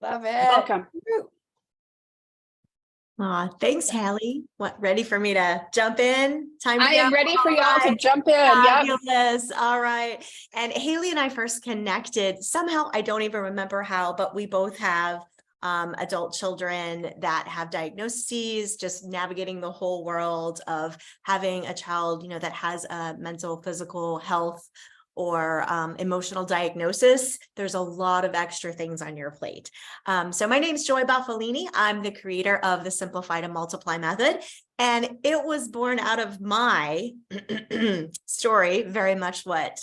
Love it. Welcome. Aw, thanks, Hallie. What, ready for me to jump in? Time to I go. am ready for y'all to jump in. Yep. Fabulous. All right. And Haley and I first connected somehow. I don't even remember how, but we both have adult children that have diagnoses, just navigating the whole world of having a child, that has a mental, physical health or emotional diagnosis. There's a lot of extra things on your plate. So my name is Joy Bufalini. I'm the creator of the Simplify to Multiply method. And it was born out of my story, very much what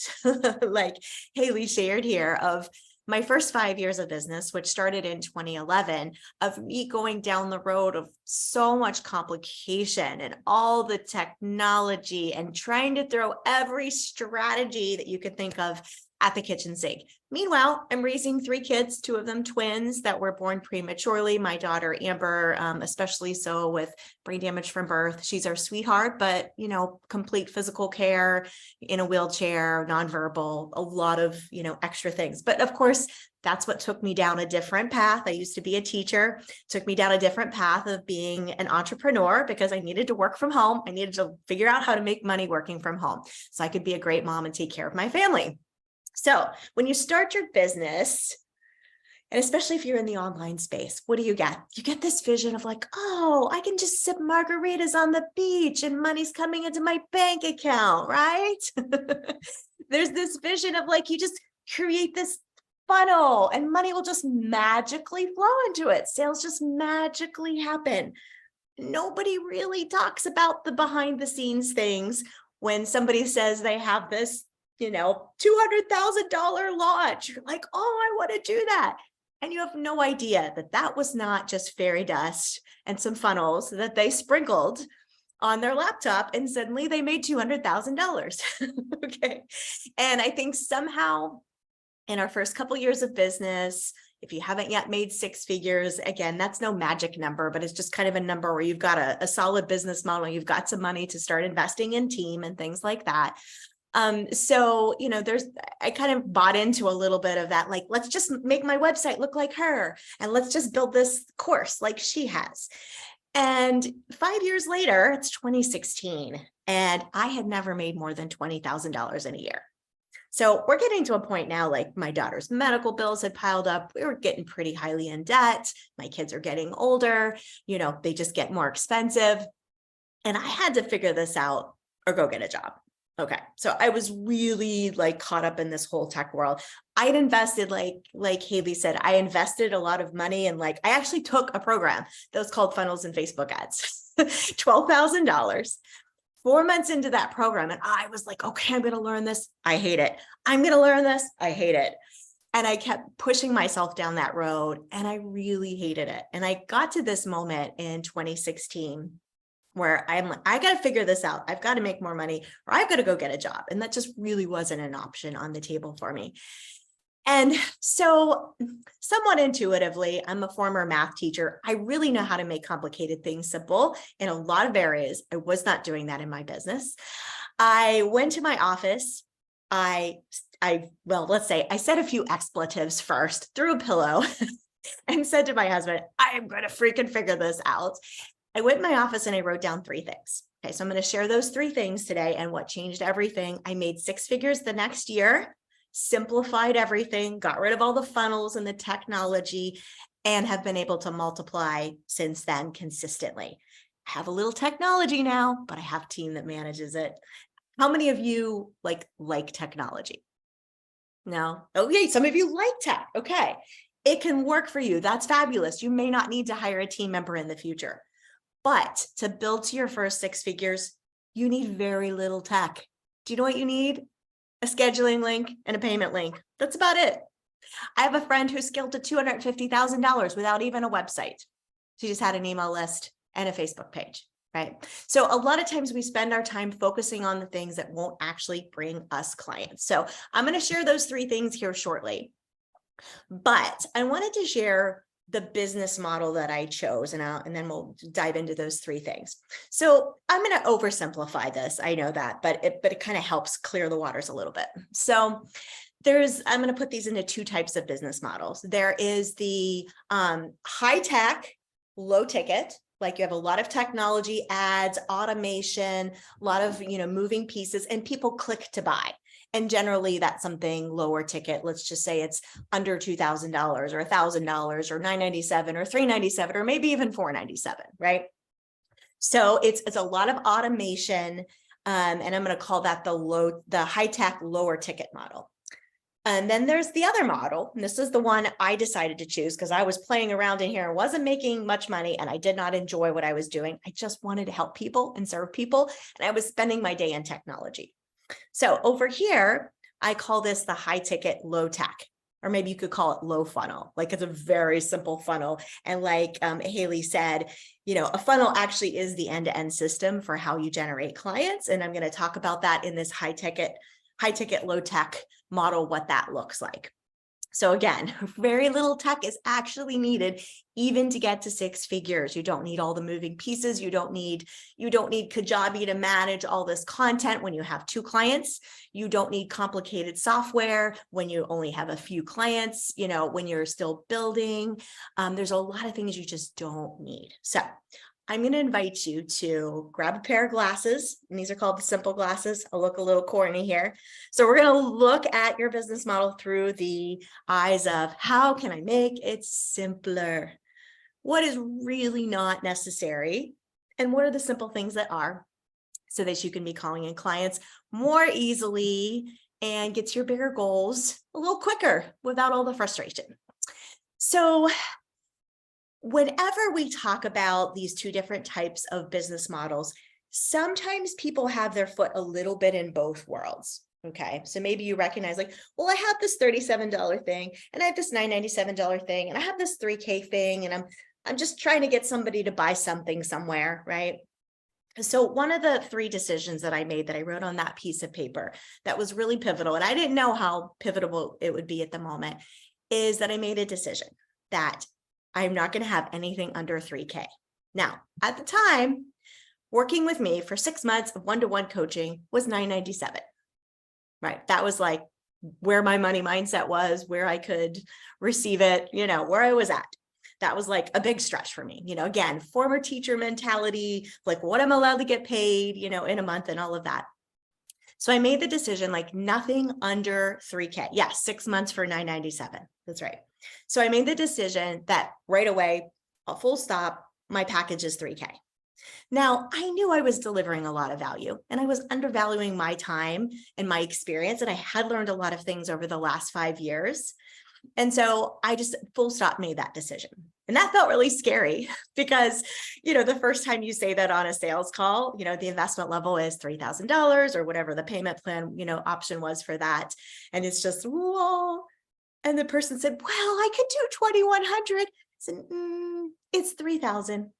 like Haley shared here, of my first 5 years of business, which started in 2011, of me going down the road of so much complication and all the technology and trying to throw every strategy that you could think of at the kitchen sink. Meanwhile, I'm raising 3 kids, 2 of them twins that were born prematurely. My daughter, Amber, especially so with brain damage from birth. She's our sweetheart, but, complete physical care, in a wheelchair, nonverbal, a lot of, extra things. But of course, that's what took me down a different path. I used to be a teacher, took me down a different path of being an entrepreneur because I needed to work from home. I needed to figure out how to make money working from home so I could be a great mom and take care of my family. So when you start your business, and especially if you're in the online space, what do you get? You get this vision of like, oh, I can just sip margaritas on the beach and money's coming into my bank account, right? There's this vision of like, you just create this funnel and money will just magically flow into it. Sales just magically happen. Nobody really talks about the behind the scenes things when somebody says they have this $200,000 launch. You're like, oh, I want to do that. And you have no idea that that was not just fairy dust and some funnels that they sprinkled on their laptop and suddenly they made $200,000. Okay. And I think somehow in our first couple years of business, if you haven't yet made 6 figures, again, that's no magic number, but it's just kind of a number where you've got a solid business model. You've got some money to start investing in team and things like that. So, I kind of bought into a little bit of that, like, let's just make my website look like her and let's just build this course like she has. And 5 years later, it's 2016, and I had never made more than $20,000 in a year. So we're getting to a point now, like my daughter's medical bills had piled up. We were getting pretty highly in debt. My kids are getting older, they just get more expensive. And I had to figure this out or go get a job. Okay. So I was really like caught up in this whole tech world. I had invested, like Haley said, I invested a lot of money and I actually took a program that was called Funnels and Facebook Ads, $12,000. 4 months into that program. And I was like, okay, I'm going to learn this. I hate it. I'm going to learn this. I hate it. And I kept pushing myself down that road and I really hated it. And I got to this moment in 2016 where I'm like, I got to figure this out. I've got to make more money or I've got to go get a job. And that just really wasn't an option on the table for me. And so somewhat intuitively, I'm a former math teacher. I really know how to make complicated things simple in a lot of areas. I was not doing that in my business. I went to my office. Let's say I said a few expletives first, threw a pillow and said to my husband, I am going to freaking figure this out. I went in my office and I wrote down 3 things. Okay, so I'm going to share those 3 things today and what changed everything. I made 6 figures the next year, simplified everything, got rid of all the funnels and the technology, and have been able to multiply since then consistently. I have a little technology now, but I have a team that manages it. How many of you like technology? No? Okay, some of you like tech. Okay, it can work for you. That's fabulous. You may not need to hire a team member in the future. But to build to your first 6 figures, you need very little tech. Do you know what you need? A scheduling link and a payment link. That's about it. I have a friend who scaled to $250,000 without even a website. She just had an email list and a Facebook page, right? So a lot of times we spend our time focusing on the things that won't actually bring us clients. So I'm going to share those 3 things here shortly. But I wanted to share the business model that I chose, and then we'll dive into those 3 things. So I'm going to oversimplify this. I know that, but it kind of helps clear the waters a little bit. So I'm going to put these into two types of business models. There is the high tech, low ticket, like you have a lot of technology, ads, automation, a lot of, moving pieces, and people click to buy. And generally that's something lower ticket. Let's just say it's under $2,000 or $1,000 or $997 or $397 or maybe even $497, right? So it's a lot of automation, and I'm going to call that the high tech lower ticket model. And then there's the other model, and this is the one I decided to choose because I was playing around in here and wasn't making much money, and I did not enjoy what I was doing. I just wanted to help people and serve people, and I was spending my day in technology. So over here, I call this the high ticket, low tech, or maybe you could call it low funnel. Like it's a very simple funnel. And like Haley said, a funnel actually is the end-to-end system for how you generate clients. And I'm going to talk about that in this high ticket, low tech model, what that looks like. So again, very little tech is actually needed even to get to six figures. You don't need all the moving pieces. You don't need Kajabi to manage all this content when you have 2 clients. You don't need complicated software when you only have a few clients, when you're still building. There's a lot of things you just don't need. So I'm going to invite you to grab a pair of glasses, and these are called the simple glasses. I'll look a little corny here. So we're going to look at your business model through the eyes of how can I make it simpler? What is really not necessary? And what are the simple things that are, so that you can be calling in clients more easily and get to your bigger goals a little quicker without all the frustration. So whenever we talk about these two different types of business models, sometimes people have their foot a little bit in both worlds. Okay, so maybe you recognize like, well, I have this $37 thing, and I have this $997 thing, and I have this $3K thing, and I'm just trying to get somebody to buy something somewhere, right? So one of the 3 decisions that I made that I wrote on that piece of paper that was really pivotal, and I didn't know how pivotal it would be at the moment, is that I made a decision that I'm not going to have anything under 3K. Now, at the time, working with me for 6 months of one-to-one coaching was $997, right? That was like where my money mindset was, where I could receive it, where I was at. That was like a big stretch for me. Again, former teacher mentality, like what I'm allowed to get paid, in a month and all of that. So I made the decision, like nothing under 3K. Yes, 6 months for $997. That's right. So I made the decision that right away, a full stop, my package is 3K. Now, I knew I was delivering a lot of value, and I was undervaluing my time and my experience, and I had learned a lot of things over the last 5 years. And so I just full stop made that decision. And that felt really scary because, the first time you say that on a sales call, the investment level is $3,000 or whatever the payment plan, option was for that. And it's just, whoa. And the person said, well, I could do 2,100. I said, it's 3,000.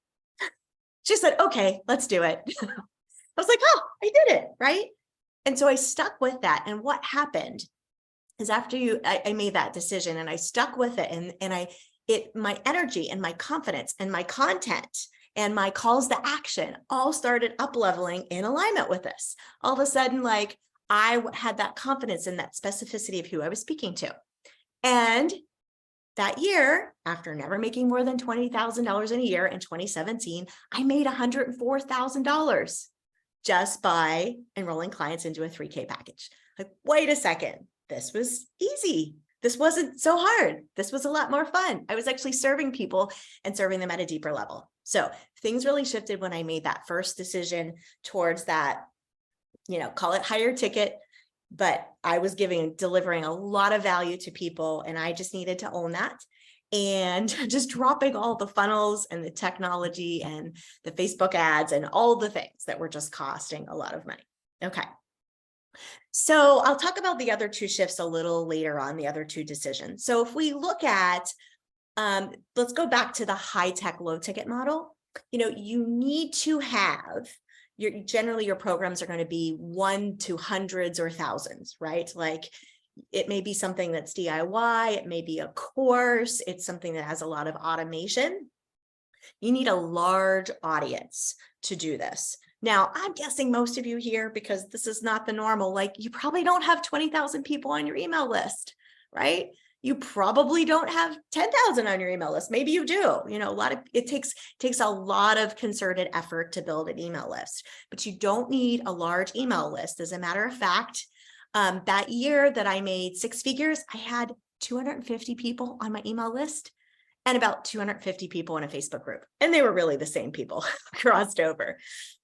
She said, okay, let's do it. I was like, oh, I did it, right? And so I stuck with that. And what happened is after I made that decision and I stuck with it, and my energy and my confidence and my content and my calls to action all started up leveling in alignment with this. All of a sudden, like I had that confidence and that specificity of who I was speaking to. And that year, after never making more than $20,000 in a year in 2017, I made $104,000 just by enrolling clients into a 3K package. Like, wait a second, this was easy. This wasn't so hard. This was a lot more fun. I was actually serving people and serving them at a deeper level. So things really shifted when I made that first decision towards that, call it higher ticket, but I was delivering a lot of value to people, and I just needed to own that. And just dropping all the funnels and the technology and the Facebook ads and all the things that were just costing a lot of money. Okay. So I'll talk about the other 2 shifts a little later on, the other 2 decisions. So if we look at, let's go back to the high tech, low ticket model. You need to have generally your programs are going to be 1 to hundreds or thousands, right? Like it may be something that's DIY, it may be a course, it's something that has a lot of automation. You need a large audience to do this. Now, I'm guessing most of you here, because this is not the normal, like you probably don't have 20,000 people on your email list, right? You probably don't have 10,000 on your email list. Maybe you do. It takes a lot of concerted effort to build an email list, but you don't need a large email list. As a matter of fact, that year that I made 6 figures, I had 250 people on my email list and about 250 people in a Facebook group. And they were really the same people crossed over,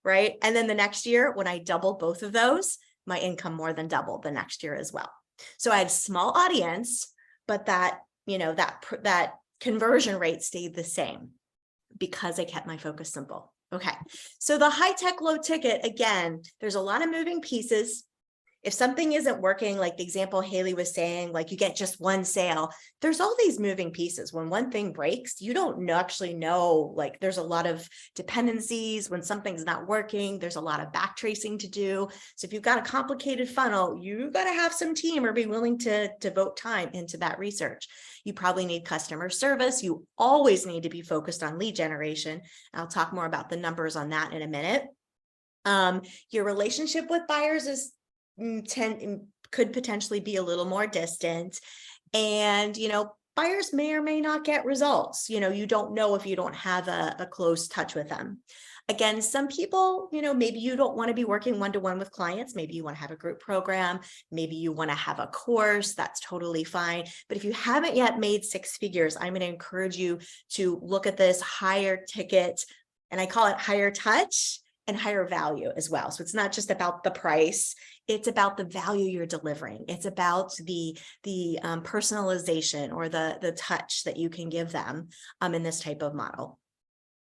right? And then the next year, when I doubled both of those, my income more than doubled the next year as well. So I had a small audience, but that conversion rate stayed the same because I kept my focus simple. Okay, so the high tech, low ticket, again, there's a lot of moving pieces. If something isn't working, like the example Haley was saying, like you get just one sale, there's all these moving pieces. When one thing breaks, you don't actually know, like there's a lot of dependencies. When something's not working, there's a lot of back tracing to do. So if you've got a complicated funnel, you've got to have some team or be willing to devote time into that research. You probably need customer service. You always need to be focused on lead generation. I'll talk more about the numbers on that in a minute. Your relationship with buyers could potentially be a little more distant, and buyers may or may not get results. You don't know if you don't have a close touch with them. Again, some people, maybe you don't want to be working one-to-one with clients. Maybe you want to have a group program. Maybe you want to have a course. That's totally fine. But if you haven't yet made 6 figures, I'm going to encourage you to look at this higher ticket, and I call it higher touch and higher value as well. So it's not just about the price, it's about the value you're delivering. It's about the personalization or the touch that you can give them in this type of model.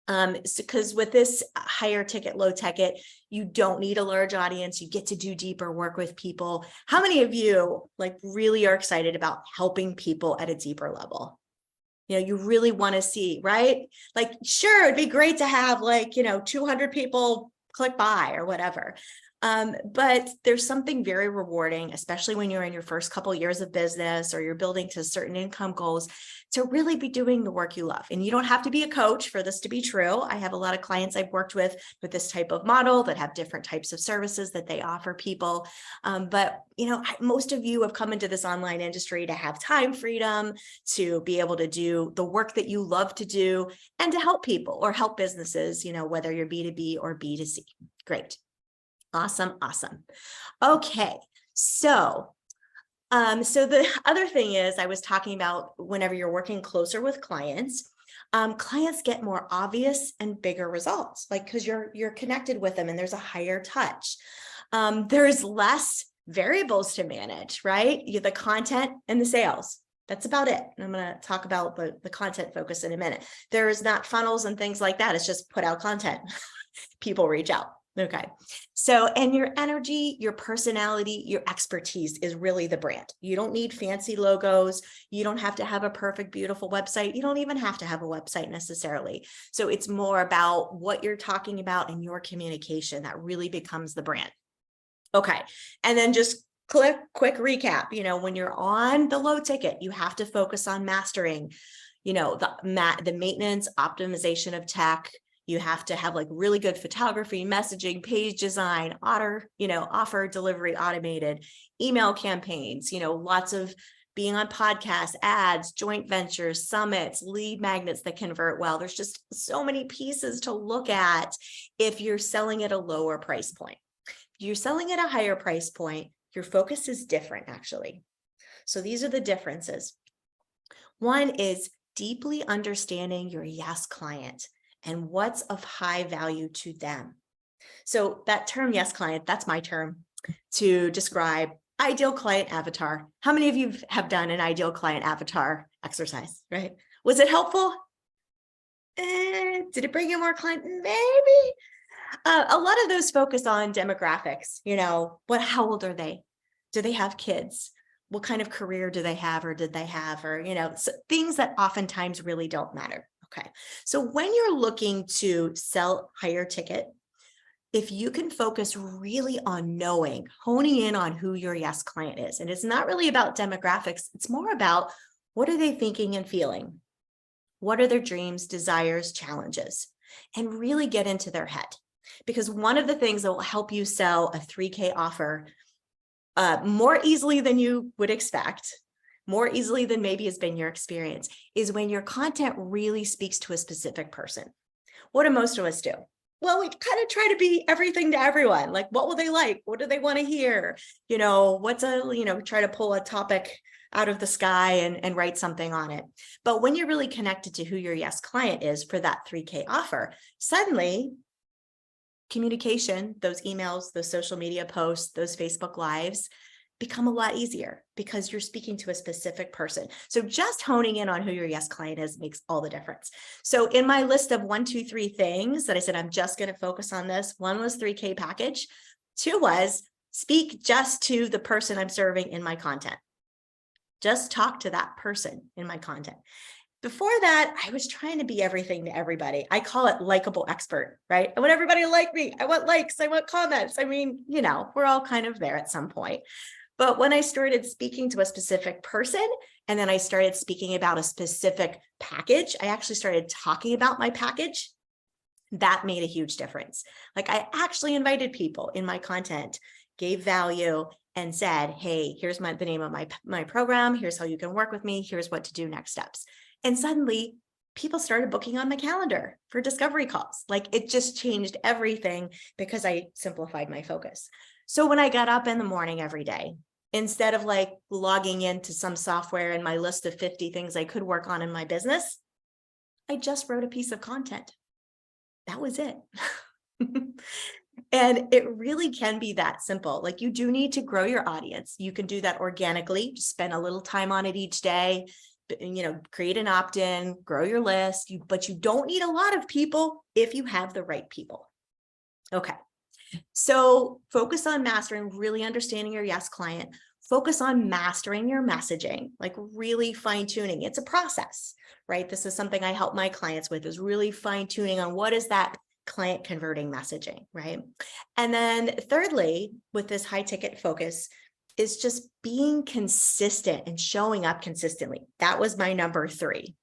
Because with this higher ticket, low ticket, you don't need a large audience. You get to do deeper work with people. How many of you really are excited about helping people at a deeper level? You really want to see, right? Sure, it'd be great to have 200 people click buy or whatever. But there's something very rewarding, especially when you're in your first couple of years of business or you're building to certain income goals, to really be doing the work you love. And you don't have to be a coach for this to be true. I have a lot of clients I've worked with this type of model that have different types of services that they offer people. But most of you have come into this online industry to have time freedom, to be able to do the work that you love to do, and to help people or help businesses, whether you're B2B or B2C. Great. Awesome. Okay. So the other thing is, I was talking about whenever you're working closer with clients, clients get more obvious and bigger results, because you're connected with them and there's a higher touch. There's less variables to manage, right? The content and the sales. That's about it. And I'm going to talk about the content focus in a minute. There's not funnels and things like that. It's just put out content. People reach out. Okay. So, and your energy, your personality, your expertise is really the brand. You don't need fancy logos. You don't have to have a perfect, beautiful website. You don't even have to have a website necessarily. So it's more about what you're talking about and your communication that really becomes the brand. Okay. And then just quick recap, when you're on the low ticket, you have to focus on mastering, the maintenance, optimization of tech. You have to have really good photography, messaging, page design, offer delivery, automated email campaigns, lots of being on podcasts, ads, joint ventures, summits, lead magnets that convert well. There's just so many pieces to look at if you're selling at a lower price point. If you're selling at a higher price point, your focus is different, actually. So these are the differences. One is deeply understanding your yes client and what's of high value to them. So that term, yes client, that's my term to describe ideal client avatar. How many of you have done an ideal client avatar exercise, right? Was it helpful? Did it bring in more clients? Maybe. A lot of those focus on demographics, how old are they? Do they have kids? What kind of career do they have or did they have? Or, so things that oftentimes really don't matter. Okay. So when you're looking to sell higher ticket, if you can focus really on honing in on who your yes client is, and it's not really about demographics, it's more about what are they thinking and feeling? What are their dreams, desires, challenges? And really get into their head. because one of the things that will help you sell a 3K offer more easily than you would expect, more easily than maybe has been your experience, is when your content really speaks to a specific person. What do most of us do? Well, we kind of try to be everything to everyone. Like, what will they like? What do they want to hear? Try to pull a topic out of the sky and write something on it. But when you're really connected to who your yes client is for that 3K offer, suddenly communication, those emails, those social media posts, those Facebook Lives become a lot easier because you're speaking to a specific person. So just honing in on who your yes client is makes all the difference. So in my list of 1, 2, 3 things that I said, I'm just going to focus on this. 1 was 3K package. 2 was speak just to the person I'm serving in my content. Just talk to that person in my content. Before that, I was trying to be everything to everybody. I call it likable expert, right? I want everybody to like me. I want likes. I want comments. I mean, we're all kind of there at some point. But when I started speaking to a specific person, and then I started speaking about a specific package, I actually started talking about my package. That made a huge difference. Like, I actually invited people in my content, gave value, and said, hey, here's the name of my program. Here's how you can work with me. Here's what to do next steps. And suddenly people started booking on my calendar for discovery calls. Like, it just changed everything because I simplified my focus. So when I got up in the morning every day, instead of like logging into some software in my list of 50 things I could work on in my business, I just wrote a piece of content. That was it. And it really can be that simple. Like, you do need to grow your audience. You can do that organically. Just spend a little time on it each day, create an opt-in, grow your list. But you don't need a lot of people if you have the right people. Okay. So focus on mastering, really understanding your yes client. Focus on mastering your messaging, like really fine tuning. It's a process, right? This is something I help my clients with, is really fine tuning on what is that client converting messaging, right? And then thirdly, with this high ticket focus, is just being consistent and showing up consistently. That was my number 3.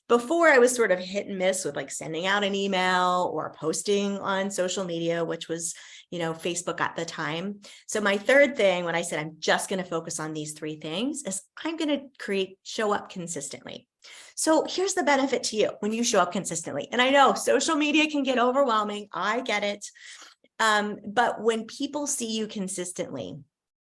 Before, I was sort of hit and miss with like sending out an email or posting on social media, which was, Facebook at the time. So my third thing, when I said I'm just going to focus on these 3 things, is I'm going to show up consistently. So here's the benefit to you when you show up consistently. And I know social media can get overwhelming. I get it. But when people see you consistently,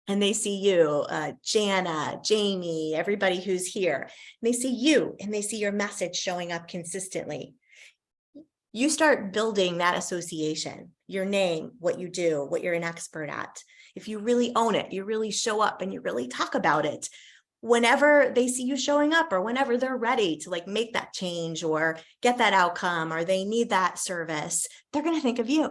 and they see you, Jana, Jamie, everybody who's here, and they see you and they see your message showing up consistently, you start building that association, your name, what you do, what you're an expert at. If you really own it, you really show up and you really talk about it, whenever they see you showing up or whenever they're ready to like make that change or get that outcome or they need that service, they're going to think of you.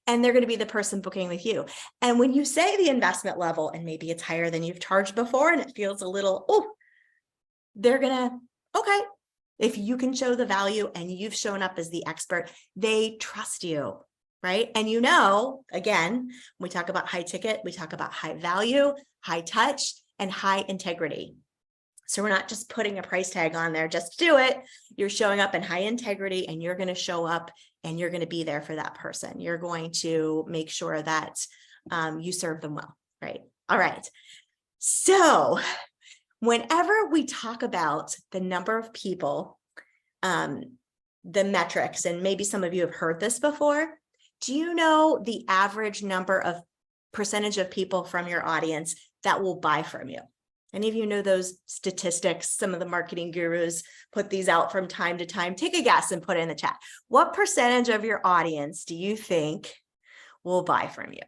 And they're going to be the person booking with you. And when you say the investment level, and maybe it's higher than you've charged before, and it feels a little, they're going to, okay. If you can show the value and you've shown up as the expert, they trust you, right? And again, when we talk about high ticket, we talk about high value, high touch, and high integrity. So we're not just putting a price tag on there just to do it. You're showing up in high integrity, and you're going to show up and you're going to be there for that person. You're going to make sure that you serve them well, right? All right. So whenever we talk about the number of people, the metrics, and maybe some of you have heard this before, do you know the average number of percentage of people from your audience that will buy from you? Any of you know those statistics? Some of the marketing gurus put these out from time to time. Take a guess and put it in the chat. What percentage of your audience do you think will buy from you?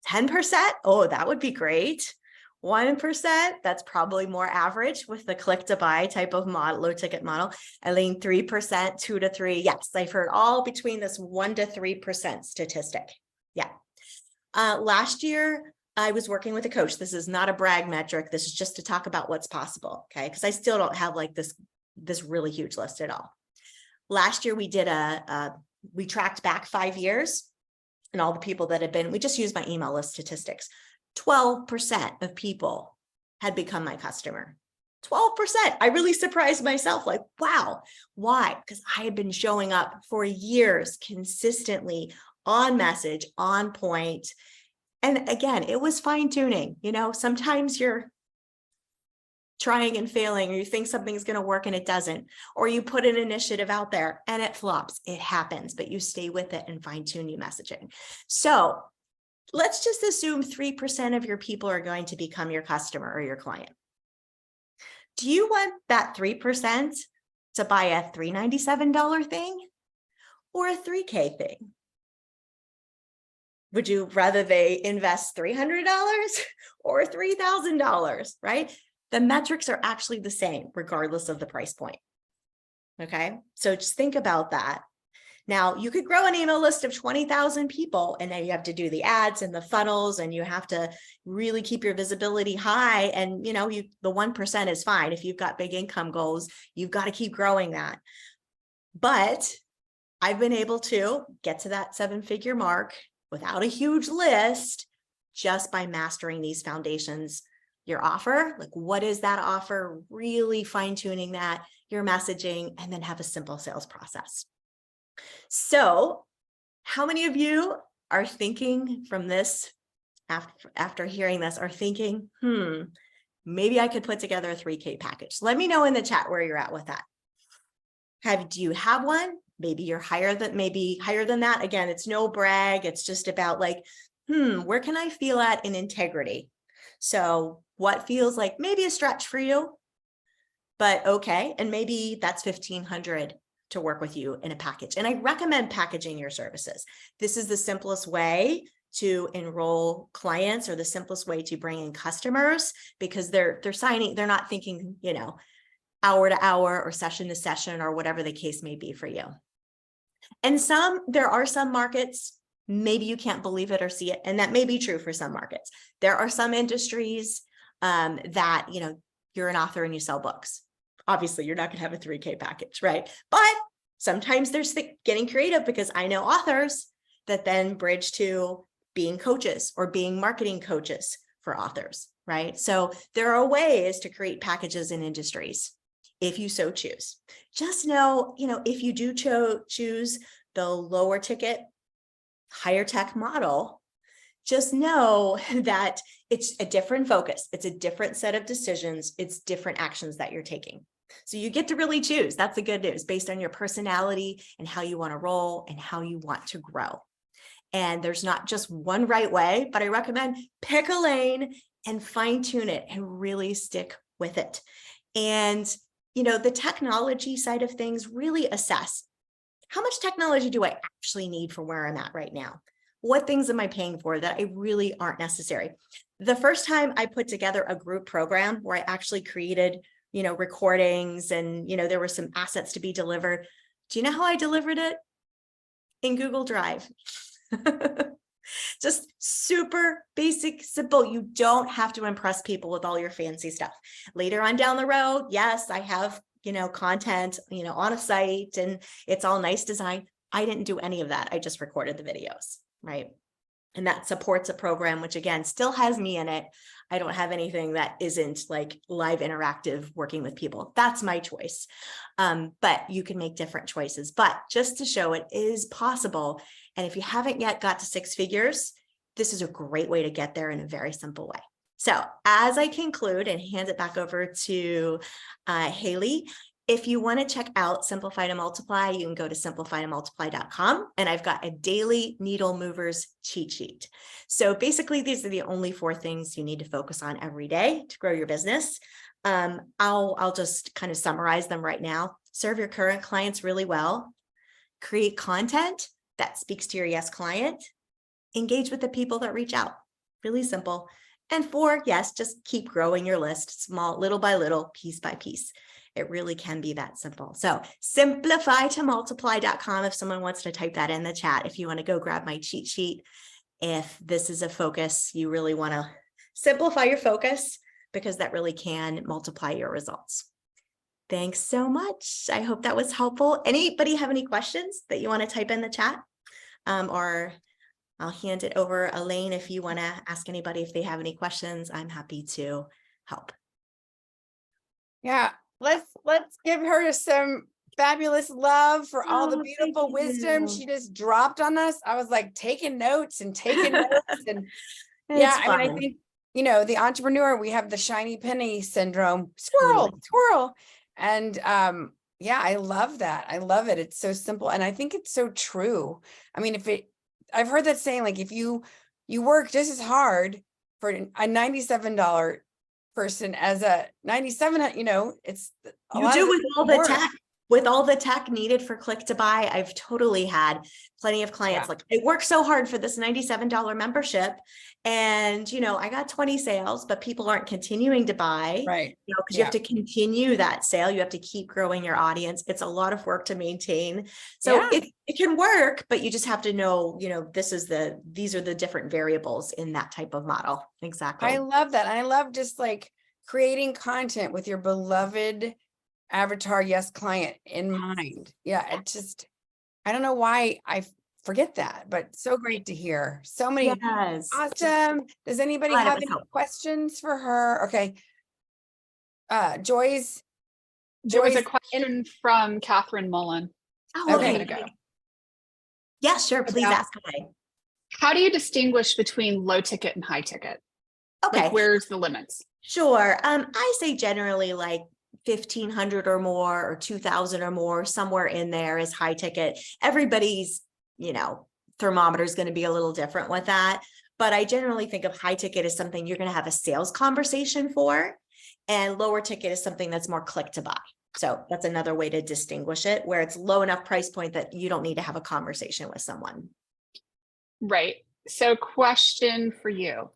10%? Oh, that would be great. 1%, that's probably more average with the click to buy type of model, low ticket model. Eileen, 3%, 2 to 3. Yes, I've heard all between this 1 to 3% statistic. Yeah. Last year, I was working with a coach. This is not a brag metric. This is just to talk about what's possible. Okay. Because I still don't have like this really huge list at all. Last year, we did we tracked back 5 years and all the people that had been, we just used my email list statistics. 12% of people had become my customer. 12%. I really surprised myself, like, wow. Why? Because I had been showing up for years consistently on message, on point. And again, it was fine tuning. Sometimes you're trying and failing, or you think something's going to work and it doesn't, or you put an initiative out there and it flops. It happens, but you stay with it and fine tune your messaging. So let's just assume 3% of your people are going to become your customer or your client. Do you want that 3% to buy a $397 thing or a $3K thing? Would you rather they invest $300 or $3,000, right? The metrics are actually the same regardless of the price point. Okay, so just think about that. Now, you could grow an email list of 20,000 people, and then you have to do the ads and the funnels, and you have to really keep your visibility high. And, the 1% is fine. If you've got big income goals, you've got to keep growing that. But I've been able to get to that 7-figure mark without a huge list, just by mastering these foundations. Your offer, like what is that offer? Really fine-tuning that, your messaging, and then have a simple sales process. So how many of you are thinking from this, after hearing this, are thinking, maybe I could put together a 3K package? Let me know in the chat where you're at with that. Do you have one? Maybe you're higher than that. Again, it's no brag. It's just about like, where can I feel at in integrity? So what feels like maybe a stretch for you, but okay. And maybe that's $1,500 to work with you in a package. And I recommend packaging your services. This is the simplest way to enroll clients, or the simplest way to bring in customers, because they're not thinking, hour to hour or session to session or whatever the case may be for you. And there are some markets, maybe you can't believe it or see it, and that may be true for some markets. There are some industries that, you're an author and you sell books. Obviously, you're not going to have a 3K package, right? But sometimes there's getting creative, because I know authors that then bridge to being coaches or being marketing coaches for authors, right? So there are ways to create packages in industries if you so choose. Just know, if you do choose the lower ticket, higher tech model, just know that it's a different focus. It's a different set of decisions. It's different actions that you're taking. So you get to really choose. That's the good news, based on your personality and how you want to roll and how you want to grow. And there's not just one right way, but I recommend pick a lane and fine tune it and really stick with it. And, the technology side of things, really assess, how much technology do I actually need for where I'm at right now? What things am I paying for that I really aren't necessary? The first time I put together a group program where I actually created, recordings, and, there were some assets to be delivered. Do you know how I delivered it? In Google Drive. Just super basic, simple. You don't have to impress people with all your fancy stuff. Later on down the road, yes, I have, content, on a site, and it's all nice design. I didn't do any of that. I just recorded the videos, right? And that supports a program, which again, still has me in it. I don't have anything that isn't like live interactive working with people. That's my choice. But you can make different choices, but just to show it is possible. And if you haven't yet got to 6 figures, this is a great way to get there in a very simple way. So as I conclude and hand it back over to Haley, if you want to check out Simplify to Multiply, you can go to simplifytomultiply.com, and I've got a daily needle movers cheat sheet. So basically, these are the only 4 things you need to focus on every day to grow your business. I'll just kind of summarize them right now. Serve your current clients really well. Create content that speaks to your yes client. Engage with the people that reach out. Really simple. And 4, yes, just keep growing your list, small, little by little, piece by piece. It really can be that simple. So simplifytomultiply.com if someone wants to type that in the chat, if you want to go grab my cheat sheet. If this is a focus, you really want to simplify your focus, because that really can multiply your results. Thanks so much. I hope that was helpful. Anybody have any questions that you want to type in the chat? Or I'll hand it over Elaine if you want to ask anybody if they have any questions. I'm happy to help. Yeah. Let's give her some fabulous love for all the Oh, thank beautiful wisdom you. she just dropped on us. I was like taking notes and taking notes. And It's yeah, I mean, I fun. think, the entrepreneur, we have the shiny penny syndrome, Totally. squirrel. And yeah, I love that. I love it. It's so simple. And I think it's so true. I mean, I've heard that saying, like, if you work just as hard for a $97 person as a 97, it's a You lot of do the with all same the work. tech, needed for click to buy. I've totally had plenty of clients Yeah. like, I worked so hard for this $97 membership and, I got 20 sales, but people aren't continuing to buy, Right. because you Yeah. have to continue that sale. You have to keep growing your audience. It's a lot of work to maintain. So Yeah. it can work, but you just have to know, these are the different variables in that type of model. Exactly. I love that. I love just like creating content with your beloved avatar yes client in mind. Yeah, I don't know why I forget that, but so great to hear. So many. Yes. Awesome. Does anybody Glad it have was any helpful. questions for her? Okay. Joy's There was a in, question from Catherine Mullen Oh, a Okay. minute ago. Yeah, sure. Please About ask away. how do you distinguish between low ticket and high ticket? Okay, Like, where's the limits? sure. I say generally like 1,500 or more, or 2,000 or more, somewhere in there is high ticket. Everybody's, thermometer is going to be a little different with that. But I generally think of high ticket as something you're going to have a sales conversation for, and lower ticket is something that's more click to buy. So that's another way to distinguish it, where it's low enough price point that you don't need to have a conversation with someone. Right. So question for you.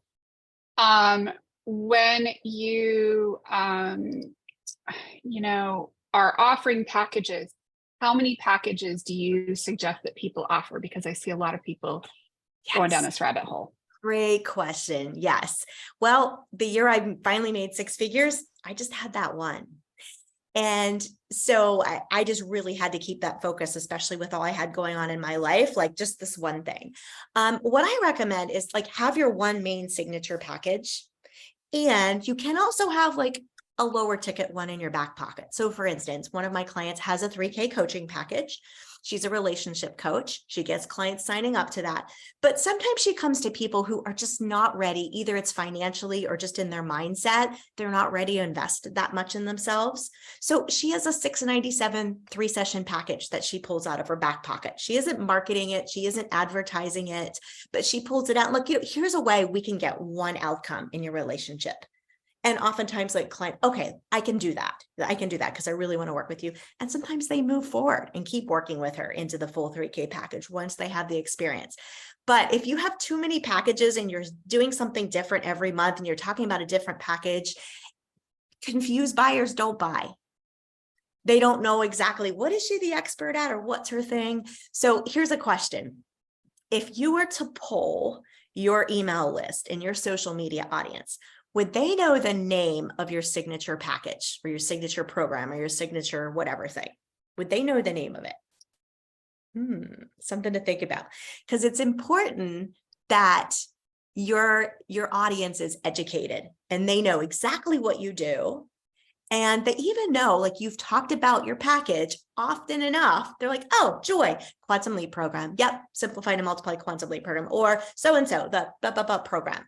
When you, are offering packages, how many packages do you suggest that people offer? Because I see a lot of people going down this rabbit hole. Great question. Yes. Well, the year I finally made six figures, I just had that one. And so I just really had to keep that focus, especially with all I had going on in my life, like just this one thing. What I recommend is like have your one main signature package. And you can also have like a lower ticket one in your back pocket. So for instance, one of my clients has a 3K coaching package. She's a relationship coach. She gets clients signing up to that. But sometimes she comes to people who are just not ready. Either it's financially or just in their mindset. They're not ready to invest that much in themselves. So she has a $697 3-session package that she pulls out of her back pocket. She isn't marketing it. She isn't advertising it, but she pulls it out. Look, here's a way we can get one outcome in your relationship. And oftentimes like client, okay, I can do that. I can do that because I really want to work with you. And sometimes they move forward and keep working with her into the full 3K package once they have the experience. But if you have too many packages and you're doing something different every month and you're talking about a different package, confused buyers don't buy. They don't know exactly what is she the expert at or what's her thing. So here's a question. If you were to poll your email list and your social media audience, would they know the name of your signature package or your signature program or your signature whatever thing? Would they know the name of it? Something to think about, because it's important that your audience is educated and they know exactly what you do. And they even know, like you've talked about your package often enough. They're like, oh, Joy, quantum lead program. Yep. Simplified and multiply quantum lead program, or so-and-so, the program.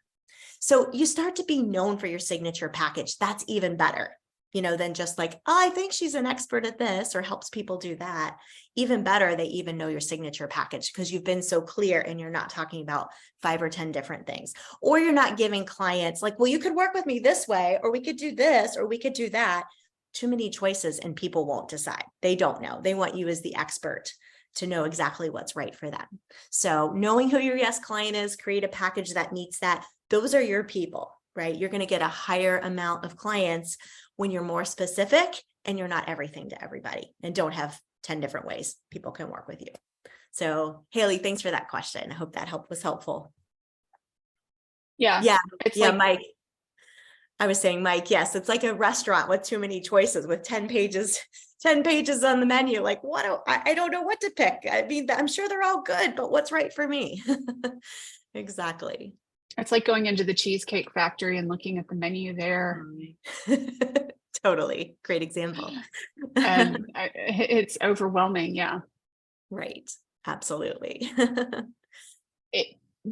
So you start to be known for your signature package. That's even better, than just like, oh, I think she's an expert at this or helps people do that. Even better, they even know your signature package because you've been so clear and you're not talking about 5 or 10 different things. Or you're not giving clients like, well, you could work with me this way, or we could do this, or we could do that. Too many choices and people won't decide. They don't know. They want you as the expert to know exactly what's right for them. So knowing who your yes client is, create a package that meets that. Those are your people, right? You're going to get a higher amount of clients when you're more specific and you're not everything to everybody and don't have 10 different ways people can work with you. So Haley, thanks for that question. I hope that was helpful. Yeah. Yeah, Mike. I was saying, Mike, yes, it's like a restaurant with too many choices with 10 pages on the menu. Like, I don't know what to pick. I mean, I'm sure they're all good, but what's right for me? Exactly. It's like going into the Cheesecake Factory and looking at the menu there. Totally. Great example. And it's overwhelming. Yeah. Right. Absolutely.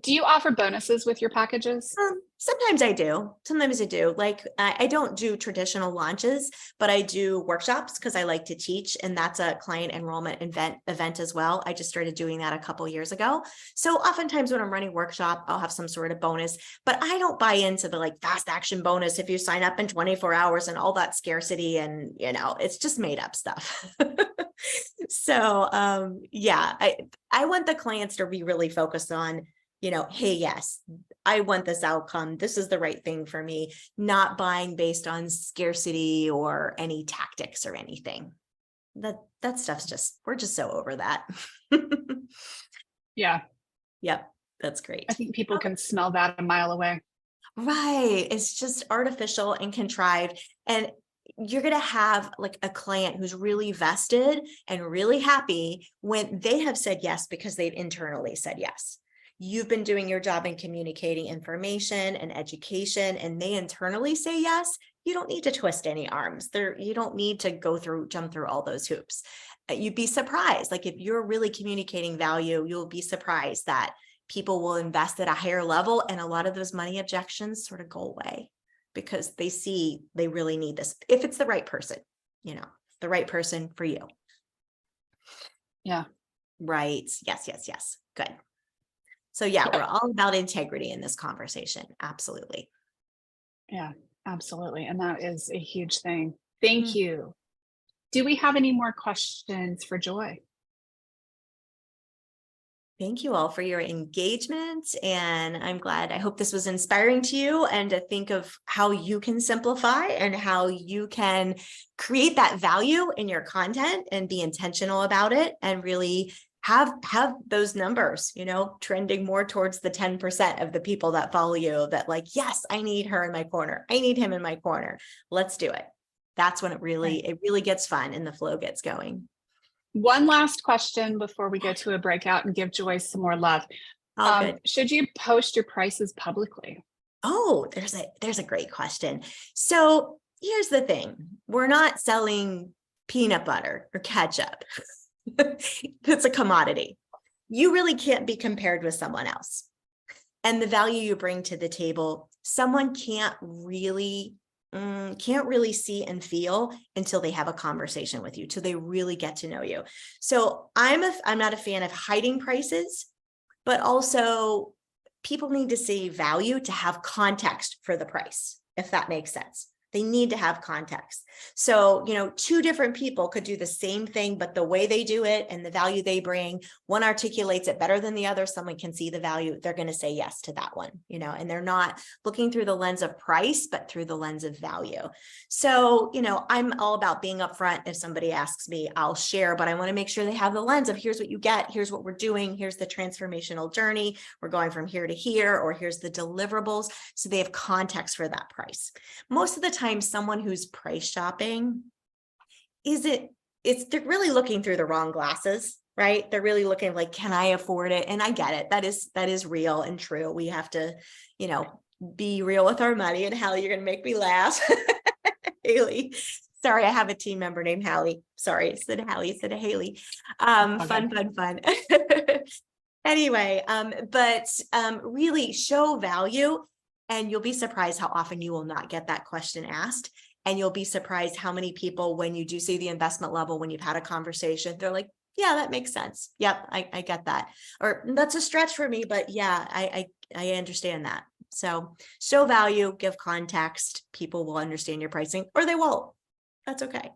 Do you offer bonuses with your packages? Sometimes I do. Sometimes I do. Like I don't do traditional launches, but I do workshops because I like to teach, and that's a client enrollment event as well. I just started doing that a couple years ago. So oftentimes when I'm running workshop, I'll have some sort of bonus, but I don't buy into the like fast action bonus if you sign up in 24 hours and all that scarcity, and it's just made up stuff. So yeah, I want the clients to be really focused on, hey, yes, I want this outcome. This is the right thing for me, not buying based on scarcity or any tactics or anything. That stuff's we're just so over that. Yeah. Yep. That's great. I think people can smell that a mile away. Right. It's just artificial and contrived. And you're going to have like a client who's really vested and really happy when they have said yes because they've internally said yes. You've been doing your job in communicating information and education, and they internally say yes. You don't need to twist any arms there. You don't need to jump through all those hoops. You'd be surprised. Like if you're really communicating value, you'll be surprised that people will invest at a higher level. And a lot of those money objections sort of go away because they see they really need this. If it's the right person, the right person for you. Yeah. Right. Yes. Good. So yeah, we're all about integrity in this conversation. Absolutely. Yeah, absolutely. And that is a huge thing. Thank you. Do we have any more questions for Joy? Thank you all for your engagement. And I hope this was inspiring to you and to think of how you can simplify and how you can create that value in your content and be intentional about it and really have those numbers, trending more towards the 10% of the people that follow you that like, yes, I need her in my corner. I need him in my corner. Let's do it. That's when it really gets fun and the flow gets going. One last question before we go to a breakout and give Joy some more love. Good. Should you post your prices publicly? Oh, there's a great question. So here's the thing. We're not selling peanut butter or ketchup. It's a commodity. You really can't be compared with someone else. And the value you bring to the table, someone can't really see and feel until they have a conversation with you, till they really get to know you. So I'm not a fan of hiding prices, but also people need to see value to have context for the price, if that makes sense. They need to have context. So, two different people could do the same thing, but the way they do it and the value they bring, one articulates it better than the other. Someone can see the value. They're going to say yes to that one, and they're not looking through the lens of price, but through the lens of value. So, I'm all about being upfront. If somebody asks me, I'll share, but I want to make sure they have the lens of here's what you get. Here's what we're doing. Here's the transformational journey. We're going from here to here, or here's the deliverables. So they have context for that price. Most of the time, someone who's price shopping they're really looking through the wrong glasses, right? They're really looking like, can I afford it? And I get it. That is real and true. We have to, be real with our money. And Hallie, you're going to make me laugh. Haley. Sorry, I have a team member named Hallie. Sorry, instead of Hallie, instead of Haley. Fun. Anyway, but really show value. And you'll be surprised how often you will not get that question asked. And you'll be surprised how many people, when you do see the investment level, when you've had a conversation, they're like, yeah, that makes sense. Yep, I get that. Or that's a stretch for me, but yeah, I understand that. So show value, give context. People will understand your pricing, or they won't. That's okay.